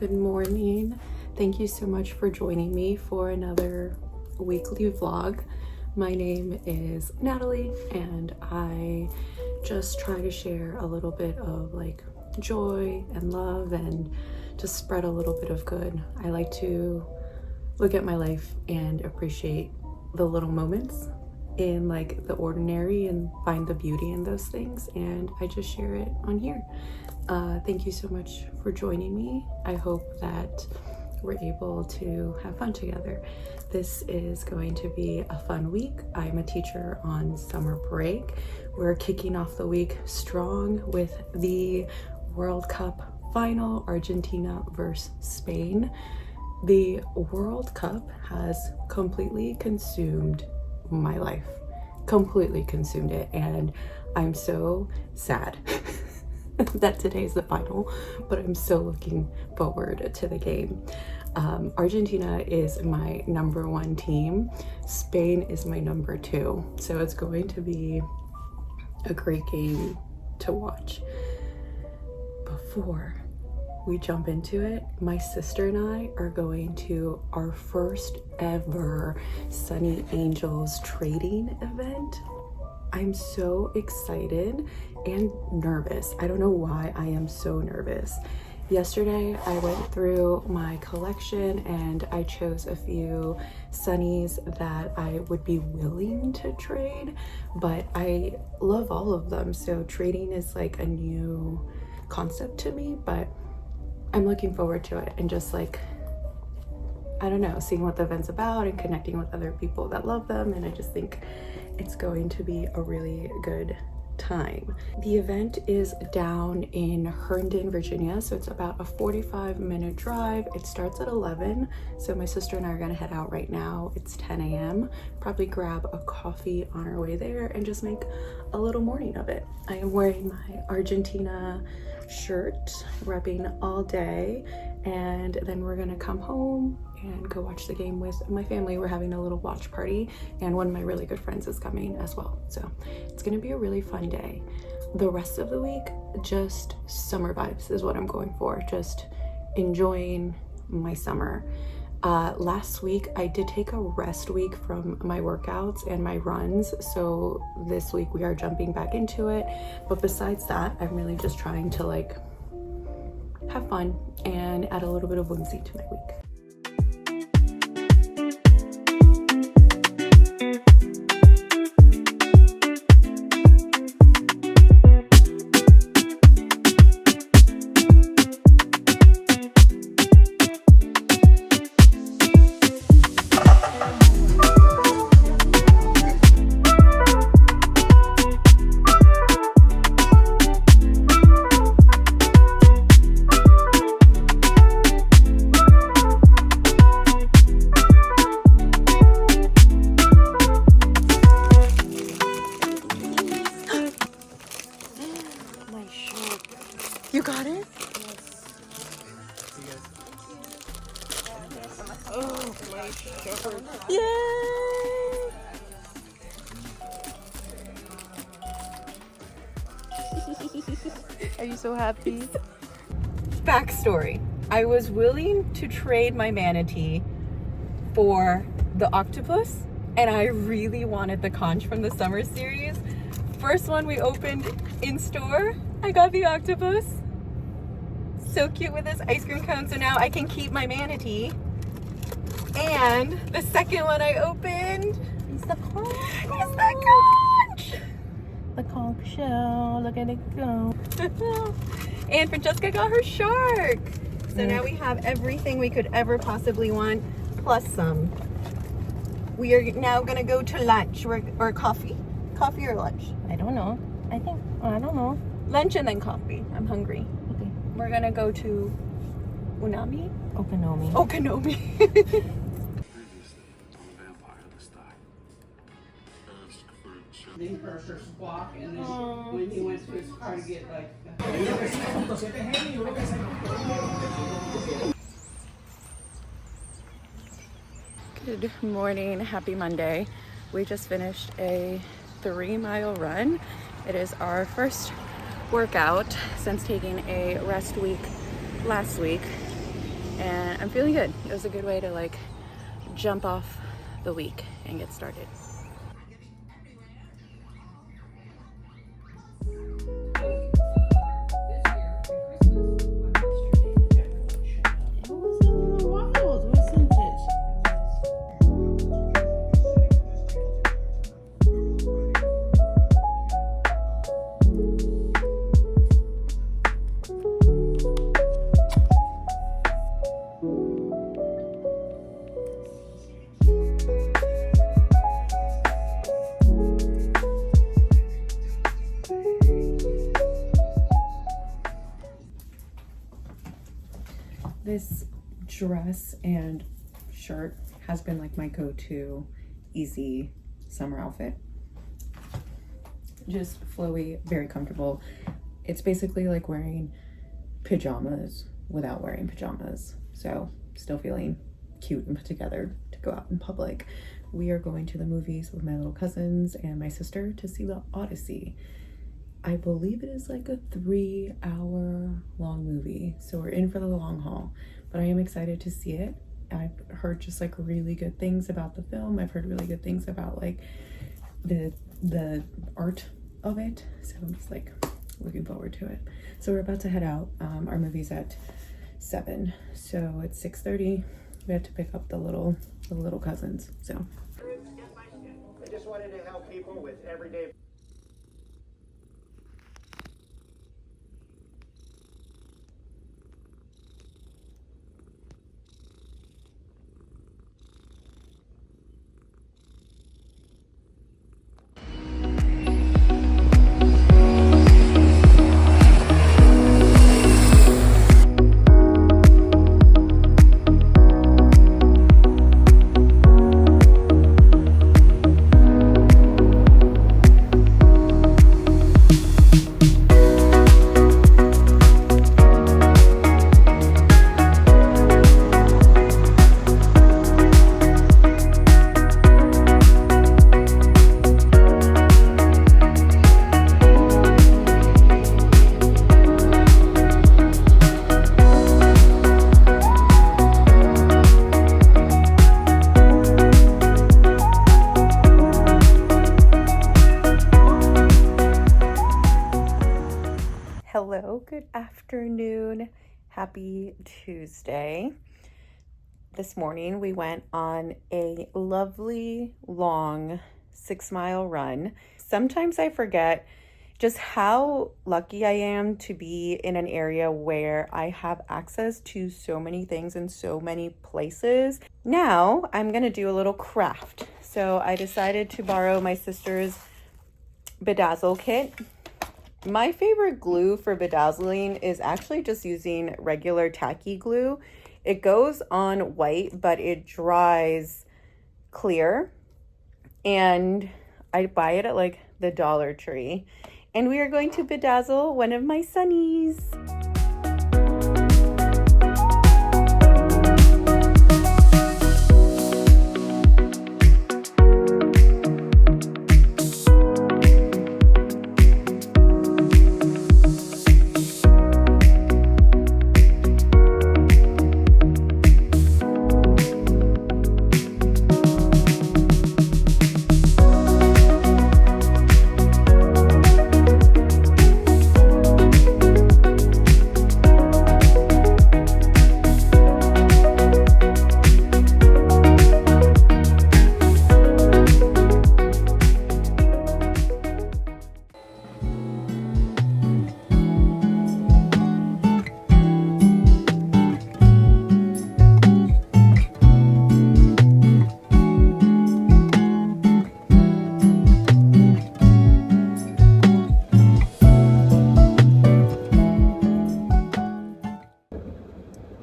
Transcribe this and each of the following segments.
Good morning. Thank you so much for joining me for another weekly vlog. My name is Natalie and I just try to share a little bit of like joy and love and just spread a little bit of good. I like to look at my life and appreciate the little moments in like the ordinary and find the beauty in those things, and I just share it on here. Thank you so much for joining me. I hope that we're able to have fun together. This is going to be a fun week. I'm a teacher on summer break. We're kicking off the week strong with the World Cup final, Argentina versus Spain. The World Cup has completely consumed my life, completely consumed it, and I'm so sad that today's the final, but I'm so looking forward to the game. Argentina is my number one team. Spain is my number two. So it's going to be a great game to watch. Before we jump into it, my sister and I are going to our first ever Sunny Angels trading event. I'm so excited and nervous. I don't know why I am so nervous. Yesterday, I went through my collection and I chose a few Sunnies that I would be willing to trade, but I love all of them. So trading is like a new concept to me, but I'm looking forward to it and just like, I don't know, seeing what the event's about and connecting with other people that love them. And I just think it's going to be a really good time. The event is down in Herndon, Virginia, so it's about a 45-minute drive. It starts at 11, so my sister and I are gonna head out right now. It's 10 a.m. Probably grab a coffee on our way there and just make a little morning of it. I am wearing my Argentina shirt, repping all day, and then we're gonna come home and go watch the game with my family. We're having a little watch party and one of my really good friends is coming as well. So it's gonna be a really fun day. The rest of the week, just summer vibes is what I'm going for. Just enjoying my summer. Last week, I did take a rest week from my workouts and my runs. So this week we are jumping back into it. But besides that, I'm really just trying to like have fun and add a little bit of whimsy to my week. You got it? Oh, my shirt. Yay! Are you so happy? Backstory. I was willing to trade my manatee for the octopus, and I really wanted the conch from the summer series. First one we opened in store, I got the octopus. So cute with this ice cream cone, so now I can keep my manatee. And the second one I opened is the conch. It's the conch! The conch shell, look at it go. And Francesca got her shark. So now we have everything we could ever possibly want, plus some. We are now gonna go to lunch or coffee. Coffee or lunch? I don't know. I don't know. Lunch and then coffee. I'm hungry. Okay. We're gonna go to Unami? Okinomi. Okinomi. Then heard her squawk, and then when he went to his car to get like Good morning, happy Monday. We just finished a 3-mile run. It is our first workout since taking a rest week last week. and I'm feeling good. It was a good way to like jump off the week and get started. This dress and shirt has been like my go-to easy summer outfit. Just flowy, very comfortable. It's basically like wearing pajamas without wearing pajamas. So still feeling cute and put together to go out in public. We are going to the movies with my little cousins and my sister to see the Odyssey. I believe it is like a 3-hour long movie, so we're in for the long haul, but I am excited to see it. I've heard just like really good things about the film. I've heard really good things about like the art of it, so I'm just like looking forward to it. So we're about to head out. Our movie's at 7, so it's 6:30. We have to pick up the little cousins. So I just wanted to help people with everyday. hello, good afternoon, happy Tuesday. This morning we went on a lovely long 6-mile run. Sometimes I forget just how lucky I am to be in an area where I have access to so many things in so many places. Now I'm gonna do a little craft. So I decided to borrow my sister's bedazzle kit. My favorite glue for bedazzling is actually just using regular tacky glue. It goes on white, but it dries clear. And I buy it at like the Dollar Tree. And we are going to bedazzle one of my sunnies.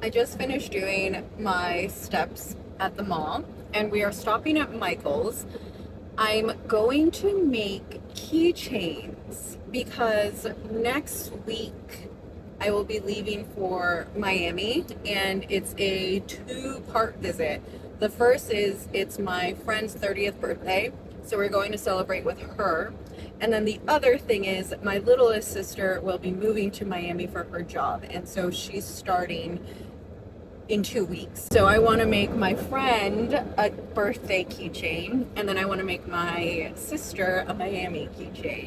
I just finished doing my steps at the mall and we are stopping at Michael's. I'm going to make keychains because next week I will be leaving for Miami and it's a 2-part visit. The first is it's my friend's 30th birthday, so we're going to celebrate with her. And then the other thing is my littlest sister will be moving to Miami for her job, and so she's starting in 2 weeks. So I want to make my friend a birthday keychain, and then I want to make my sister a Miami keychain.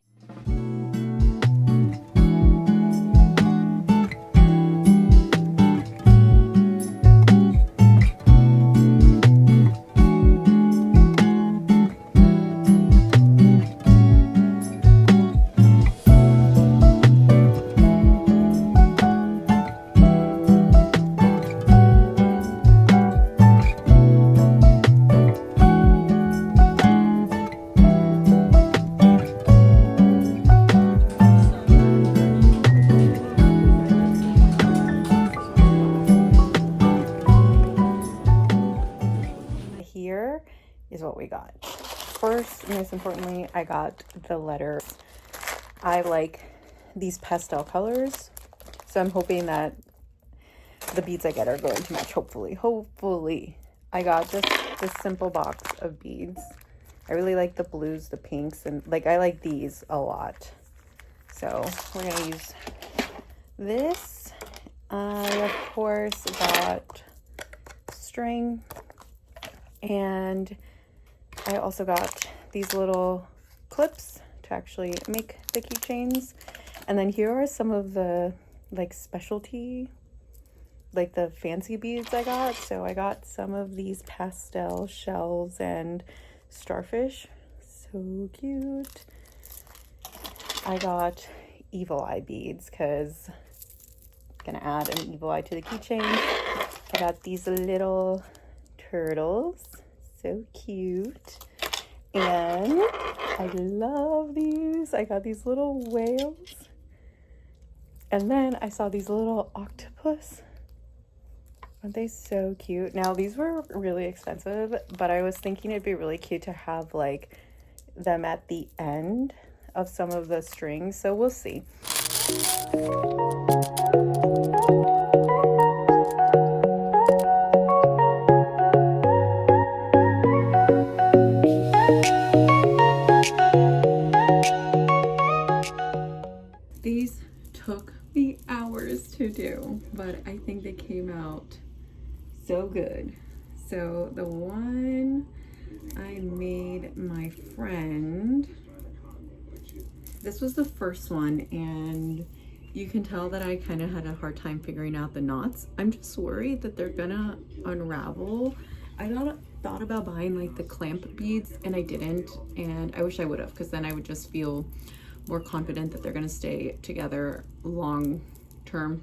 Here is what we got. First, most importantly, I got the letters. I like these pastel colors, so I'm hoping that the beads I get are going to match. Hopefully. I got just this simple box of beads. I really like the blues, the pinks, and like I like these a lot. So we're gonna use this. I of course got string, and I also got these little clips to actually make the keychains. And then here are some of the like specialty, like the fancy beads I got. So I got some of these pastel shells and starfish. So cute. I got evil eye beads because I'm gonna add an evil eye to the keychain. I got these little turtles, so cute. And I love these. I got these little whales, and then I saw these little octopus. Aren't they so cute? Now these were really expensive, but I was thinking it'd be really cute to have like them at the end of some of the strings, so we'll see. These took me hours to do, but I think they came out so good. So the one I made my friend, this was the first one, and you can tell that I kind of had a hard time figuring out the knots. I'm just worried that they're gonna unravel. I thought about buying like the clamp beads, and I didn't, and I wish I would have, because then I would just feel more confident that they're gonna stay together long term.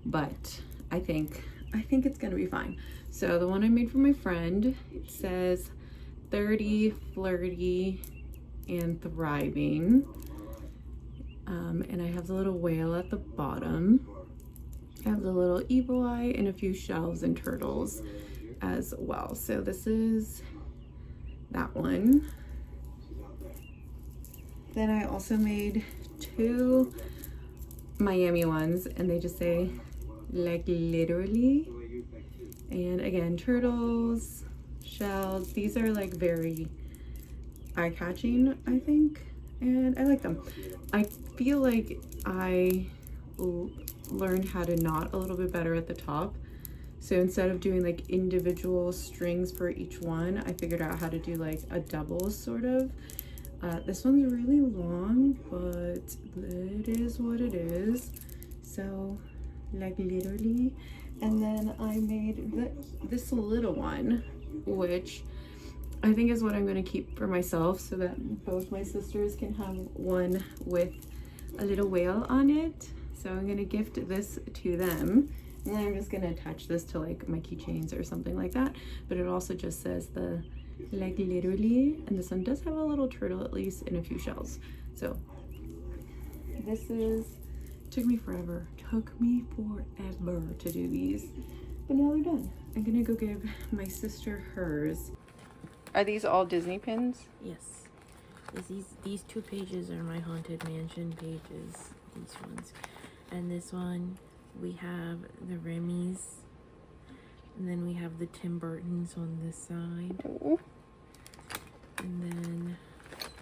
But I think it's gonna be fine. So the one I made for my friend, it says 30, flirty, and thriving. And I have the little whale at the bottom. I have the little evil eye and a few shells and turtles as well. So this is that one. Then I also made two Miami ones, and they just say like literally. And again, turtles, shells. These are like very eye-catching, I think, and I like them. I feel like I learned how to knot a little bit better at the top. So instead of doing like individual strings for each one, I figured out how to do like a double sort of. This one's really long, but it is what it is. So like literally. And then I made this little one, which I think is what I'm going to keep for myself, so that both my sisters can have one with a little whale on it. So I'm going to gift this to them, and then I'm just going to attach this to like my keychains or something like that. But it also just says the like literally, and this one does have a little turtle at least and a few shells. So this is, took me forever to do these, but now they're done. I'm gonna go give my sister hers. Are these all Disney pins? Yes. These 2 pages are my Haunted Mansion pages. These ones. And this one, we have the Remy's. And then we have the Tim Burtons on this side. Ooh. And then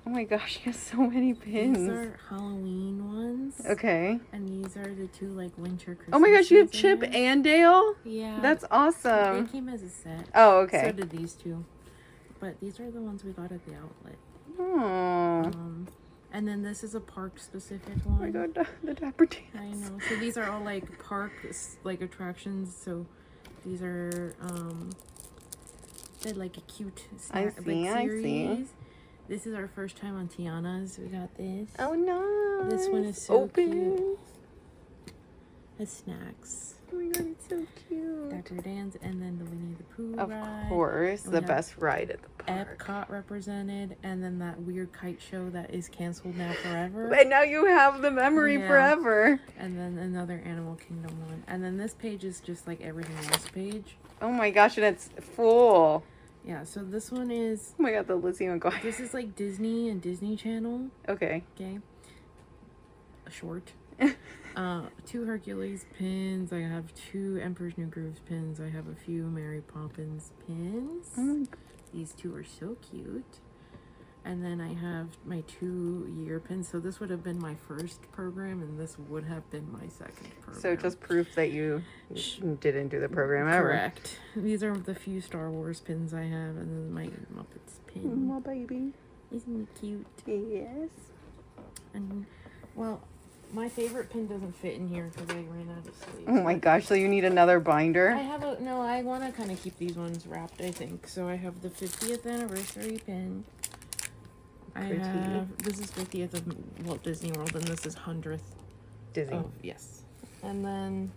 Oh my gosh, he has so many pins. These are Halloween ones. Okay. And these are the two like winter Christmas. Oh my gosh, you have season. Chip and Dale? Yeah. That's awesome. They came as a set. Oh, okay. So did these two. But these are the ones we got at the outlet. Oh. And then this is a park specific Oh one. my god, the Dapper Dance. I know. So these are all like park like attractions. So these are they're like a cute I see. This is our first time on Tiana's. We got this. Oh no. This one is so Open. cute. It's snacks. Oh my god, it's so cute. Dapper Dance, and then the Winnie the Pooh Of ride. course, We the have best ride at the park. Epcot represented, and then that weird kite show that is canceled now forever. And now you have the memory Yeah. forever. And then another Animal Kingdom one. And then this page is just like everything else page. Oh my gosh, and it's full. Yeah, so this one is, Oh my god, the Lizzie McGuire. this is like Disney and Disney Channel. Okay. Okay. A short. 2 Hercules pins. I have 2 Emperor's New Grooves pins. I have a few Mary Poppins pins. These 2 are so cute. And then I have my 2-year pins. So this would have been my first program, and this would have been my second program. So just proof that you didn't do the program ever. Correct. These are the few Star Wars pins I have, and then my Muppets pin. My baby. Isn't it cute? Yes. And, well, my favorite pin doesn't fit in here because I ran out of sleeves. Oh my gosh, so you need another binder? I have a, no, I want to kind of keep these ones wrapped, I think. So I have the 50th anniversary pin. I have, this is 50th of Walt Disney World, and this is 100th. Disney. Oh, yes. And then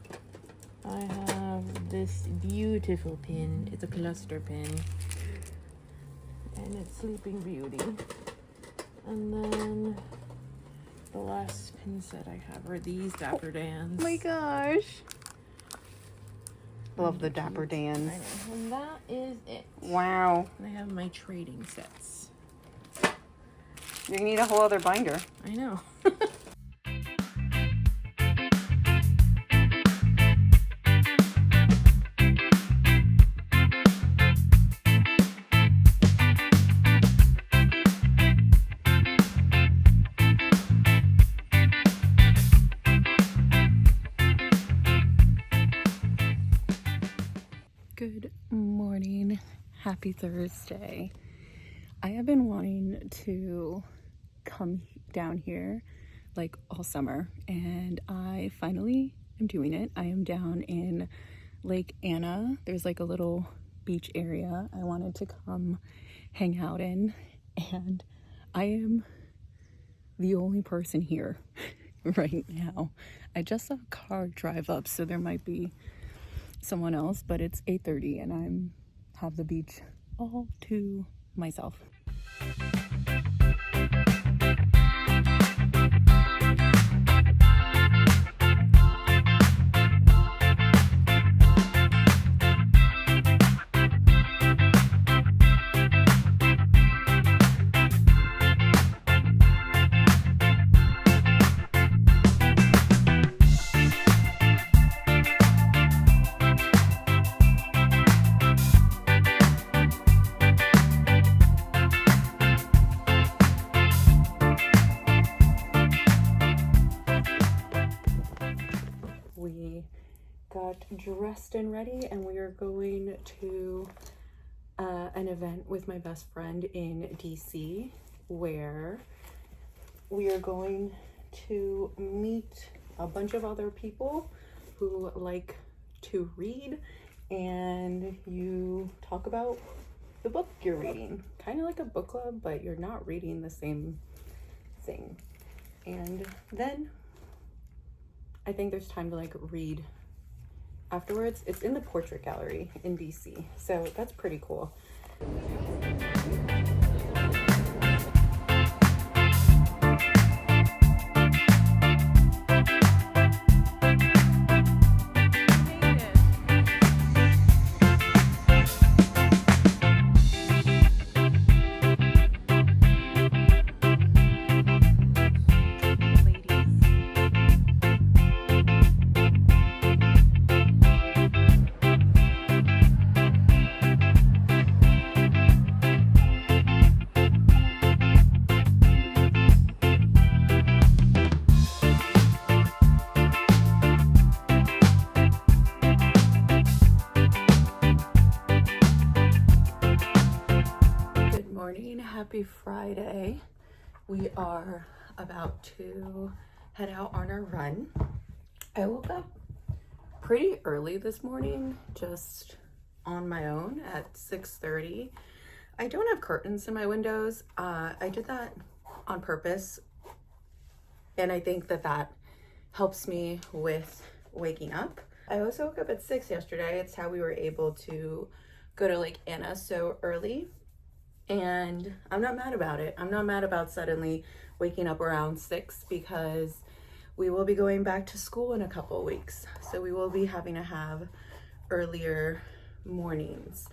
I have this beautiful pin. It's a cluster pin. And it's Sleeping Beauty. And then the last pin set I have are these Dapper Dans. Oh my gosh. Love the Dapper I know. Dans. And that is it. Wow. I have my trading sets. You're gonna need a whole other binder. I know. Good morning. Happy Thursday. I have been wanting to come down here like all summer, and I finally am doing it. I am down in Lake Anna. There's like a little beach area I wanted to come hang out in, and I am the only person here right now. I just saw a car drive up, so there might be someone else, but it's 8:30 and I'm have the beach all to myself. We got dressed and ready, and we are going to an event with my best friend in DC, where we are going to meet a bunch of other people who like to read, and you talk about the book you're reading, kind of like a book club, but you're not reading the same thing. And then I think there's time to like read afterwards. It's in the Portrait Gallery in DC, so that's pretty cool. Happy Friday. We are about to head out on our run. I woke up pretty early this morning, just on my own at 6:30. I don't have curtains in my windows. I did that on purpose, and I think that helps me with waking up. I also woke up at 6 yesterday. It's how we were able to go to Lake Anna so early, and I'm not mad about it. I'm not mad about suddenly waking up around 6 because we will be going back to school in a couple of weeks. So we will be having to have earlier mornings.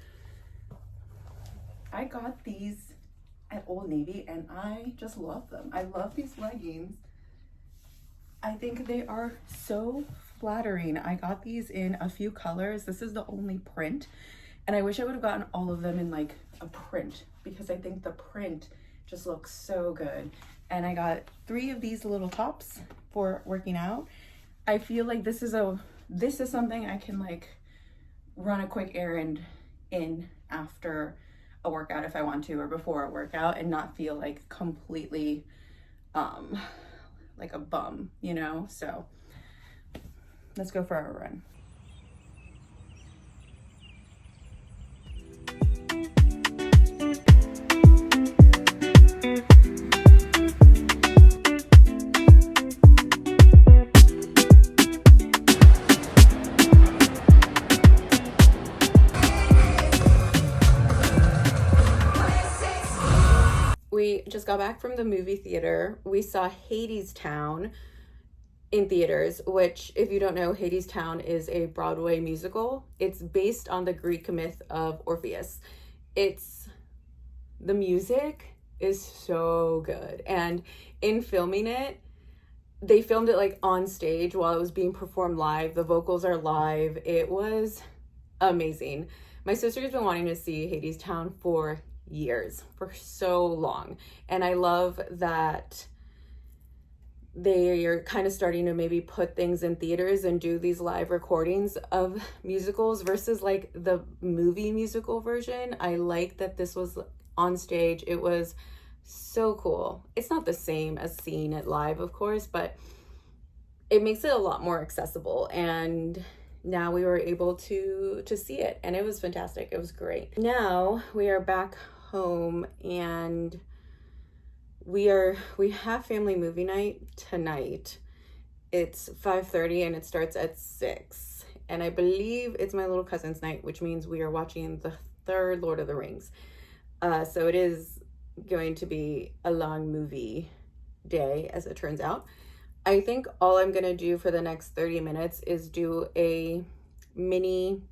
I got these at Old Navy and I just love them. I love these leggings. I think they are so flattering. I got these in a few colors. This is the only print, and I wish I would have gotten all of them in like a print because I think the print just looks so good. And I got 3 of these little tops for working out. I feel like this is something I can like run a quick errand in after a workout if I want to, or before a workout, and not feel like completely like a bum, you know? So let's go for our run. We just got back from the movie theater. We saw Hadestown in theaters, which, if you don't know, Hadestown is a Broadway musical. It's based on the Greek myth of Orpheus. The music is so good. And in filming it, they filmed it like on stage while it was being performed live. The vocals are live. It was amazing. My sister's been wanting to see Hadestown for years, for so long, and I love that they are kind of starting to maybe put things in theaters and do these live recordings of musicals versus like the movie musical version. I like that this was on stage. It was so cool. It's not the same as seeing it live, of course, but it makes it a lot more accessible, and now we were able to see it, and it was fantastic. It was great. Now we are back home, and we have family movie night tonight. It's 5:30 and it starts at 6, and I believe it's my little cousin's night, which means we are watching the 3rd Lord of the Rings. So it is going to be a long movie day, as it turns out. I think all I'm gonna do for the next 30 minutes is do a mini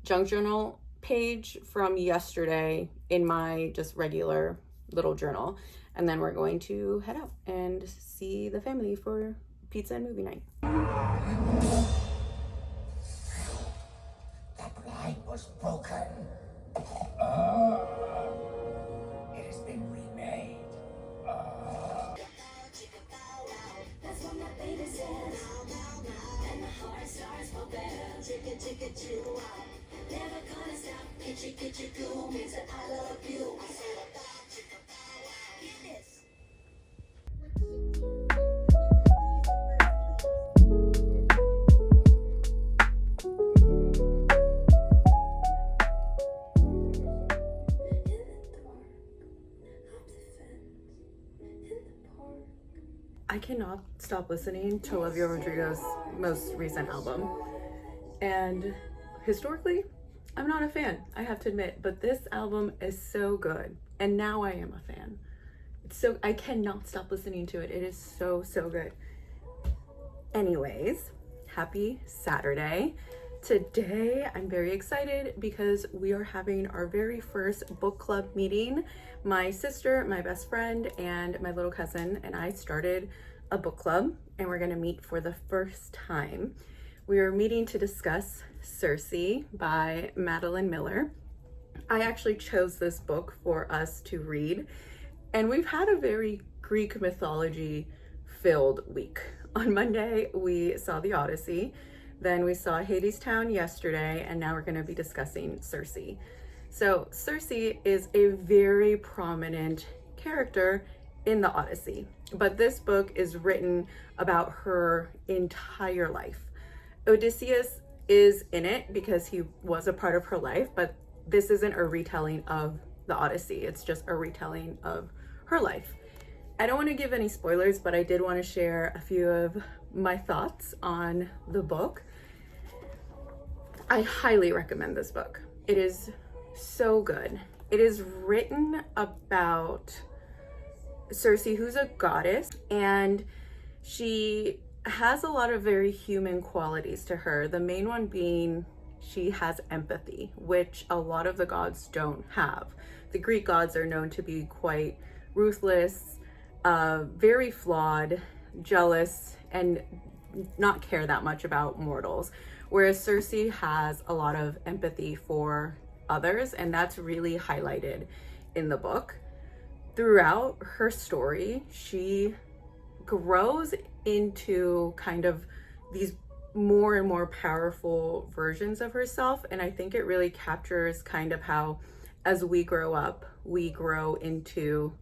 junk journal page from yesterday in my just regular little journal, and then we're going to head out and see the family for pizza and movie night. That line was broken. It has been remade. That's what my baby says. And my heart starts pumping. Chicka chicka choo. Never gonna stop. Kitchy kitchy coo means that I love you. I cannot stop listening to Olivia Rodrigo's most recent album. And historically, I'm not a fan, I have to admit, but this album is so good. And now I am a fan. I cannot stop listening to it. It is so good. Anyways, happy Saturday. Today, I'm very excited because we are having our very first book club meeting. My sister, my best friend, and my little cousin and I started a book club, and we're gonna meet for the first time. We are meeting to discuss Circe by Madeline Miller. I actually chose this book for us to read, and we've had a very Greek mythology filled week. On Monday, we saw the Odyssey. Then we saw Hadestown yesterday, and now we're going to be discussing Circe. So Circe is a very prominent character in the Odyssey, but this book is written about her entire life. Odysseus is in it because he was a part of her life, but this isn't a retelling of the Odyssey. It's just a retelling of her life. I don't want to give any spoilers, but I did want to share a few of my thoughts on the book. I highly recommend this book. It is so good. It is written about Circe, who's a goddess, and she has a lot of very human qualities to her. The main one being she has empathy, which a lot of the gods don't have. The Greek gods are known to be quite ruthless, very flawed, jealous, and not care that much about mortals. Whereas Circe has a lot of empathy for others, and that's really highlighted in the book. Throughout her story, she grows into kind of these more and more powerful versions of herself, and I think it really captures kind of how, as we grow up, we grow into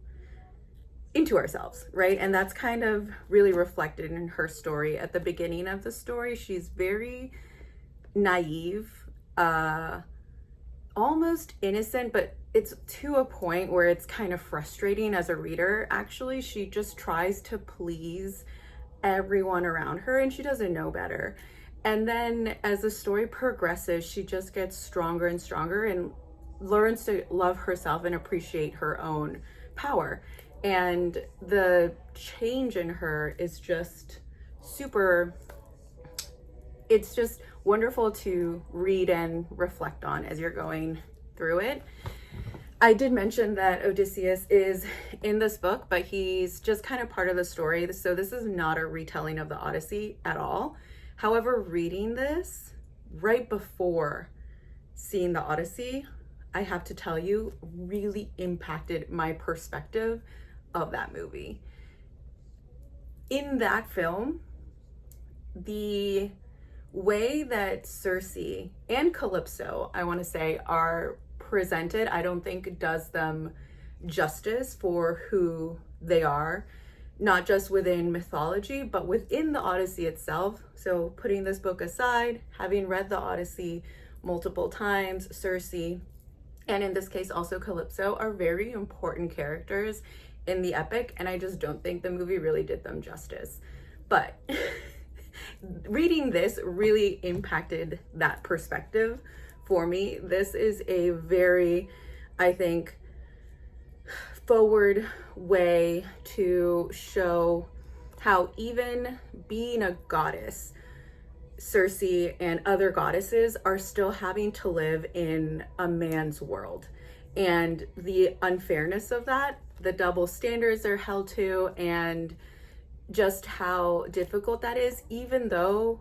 ourselves, right? And that's kind of really reflected in her story. At the beginning of the story, she's very naive, almost innocent, but it's to a point where it's kind of frustrating as a reader. Actually, she just tries to please everyone around her and she doesn't know better. And then as the story progresses, she just gets stronger and stronger and learns to love herself and appreciate her own power. And the change in her is just super, it's just wonderful to read and reflect on as you're going through it. I did mention that Odysseus is in this book, but he's just kind of part of the story. So this is not a retelling of the Odyssey at all. However, reading this right before seeing the Odyssey, I have to tell you, really impacted my perspective of that movie. In that film, the way that Circe and Calypso, I want to say, are presented, I don't think does them justice for who they are, not just within mythology, but within the Odyssey itself. So putting this book aside, having read the Odyssey multiple times, Circe, and in this case also Calypso, are very important characters in the epic, and I just don't think the movie really did them justice. But reading this really impacted that perspective for me. This is a very, I think, forward way to show how even being a goddess, Circe and other goddesses are still having to live in a man's world, and the unfairness of that, the double standards they're held to, and just how difficult that is. Even though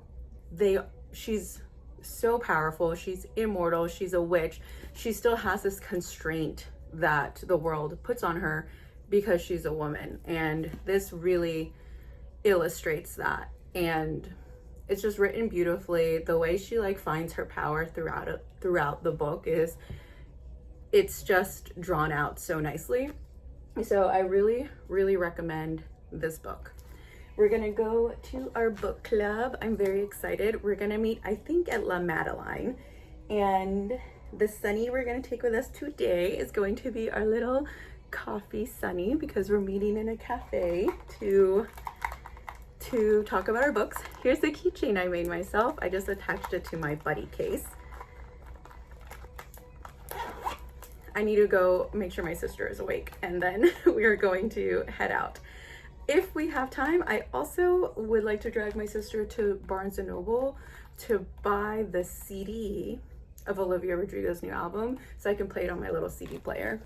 she's so powerful, she's immortal, she's a witch, she still has this constraint that the world puts on her because she's a woman. And this really illustrates that, and it's just written beautifully. The way she finds her power throughout the book is, it's just drawn out so nicely. So I really, really recommend this book. We're gonna go to our book club. I'm very excited. We're gonna meet, I think, at La Madeleine, and the Sunny we're gonna take with us today is going to be our little coffee Sunny, because we're meeting in a cafe to talk about our books. Here's the keychain I made myself. I just attached it to my buddy case. I need to go make sure my sister is awake, and then we are going to head out. If we have time, I also would like to drag my sister to Barnes & Noble to buy the CD of Olivia Rodrigo's new album so I can play it on my little CD player.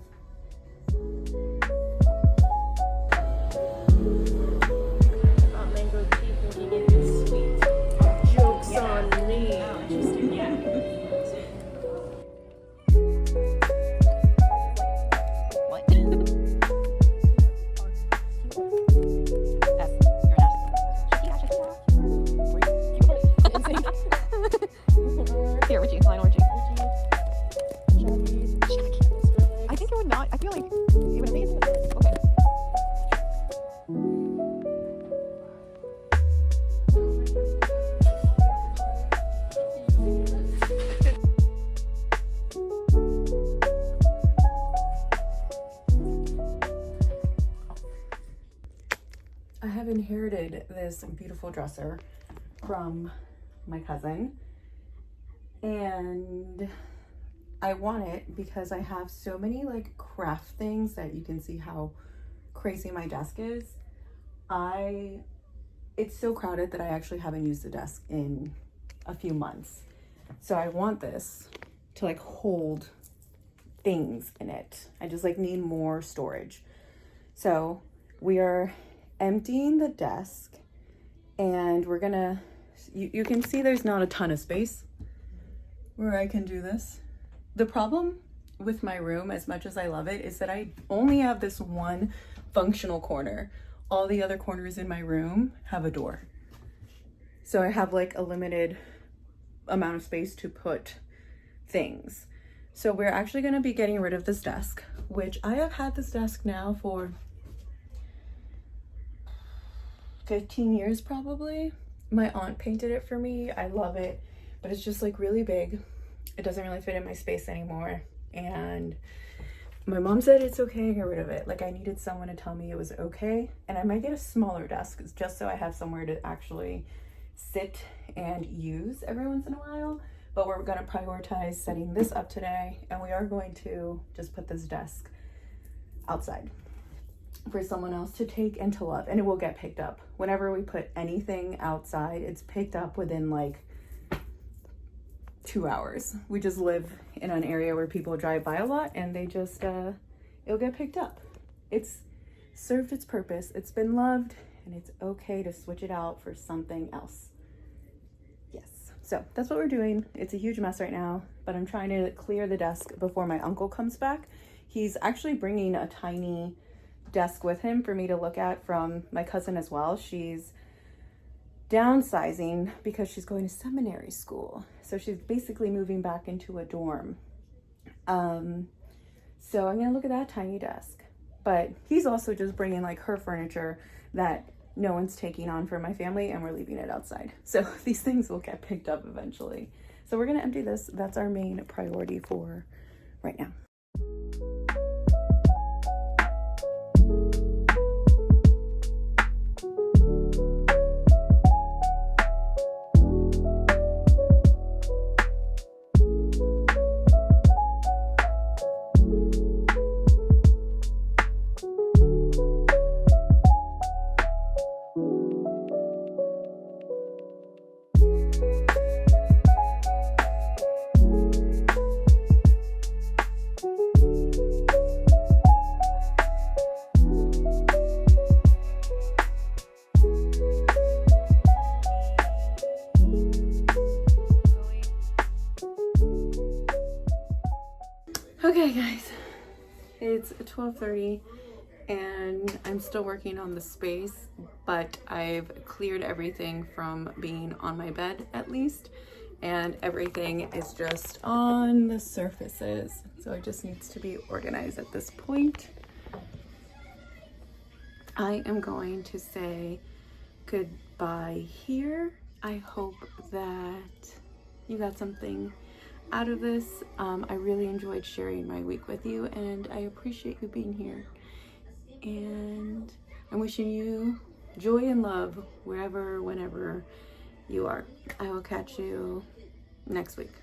Mango tea, thinking it is sweet. Joke's on me. Here, Richie, Lionel Richie. inherited this beautiful dresser from my cousin, and I want it because I have so many like craft things that you can see how crazy my desk is. It's so crowded that I actually haven't used the desk in a few months. So I want this to like hold things in it. I just like need more storage. So we are emptying the desk, and we're gonna, you can see there's not a ton of space where I can do this. The problem with my room, as much as I love it, is that I only have this one functional corner. All the other corners in my room have a door. So I have like a limited amount of space to put things. So we're actually going to be getting rid of this desk, which I have had this desk now for 15 years probably. My aunt painted it for me. I love it, but it's just like really big. It doesn't really fit in my space anymore. And my mom said it's okay to get rid of it. Like I needed someone to tell me it was okay. And I might get a smaller desk just so I have somewhere to actually sit and use every once in a while. But we're gonna prioritize setting this up today, and we are going to just put this desk outside for someone else to take and to love, and it will get picked up. Whenever we put anything outside, it's picked up within like 2 hours. We just live in an area where people drive by a lot, and they just, it'll get picked up. It's served its purpose, it's been loved, and it's okay to switch it out for something else. Yes, so that's what we're doing. It's a huge mess right now, but I'm trying to clear the desk before my uncle comes back. He's actually bringing a tiny desk with him for me to look at from my cousin as well. She's downsizing because she's going to seminary school. So she's basically moving back into a dorm. So I'm gonna look at that tiny desk. But he's also just bringing like her furniture that no one's taking on for my family, and we're leaving it outside. So these things will get picked up eventually. So we're gonna empty this. That's our main priority for right now. Okay guys, it's 12:30 and I'm still working on the space, but I've cleared everything from being on my bed at least, and everything is just on the surfaces. So it just needs to be organized at this point. I am going to say goodbye here. I hope that you got something out of this. I really enjoyed sharing my week with you, and I appreciate you being here. And I'm wishing you joy and love wherever, whenever you are. I will catch you next week.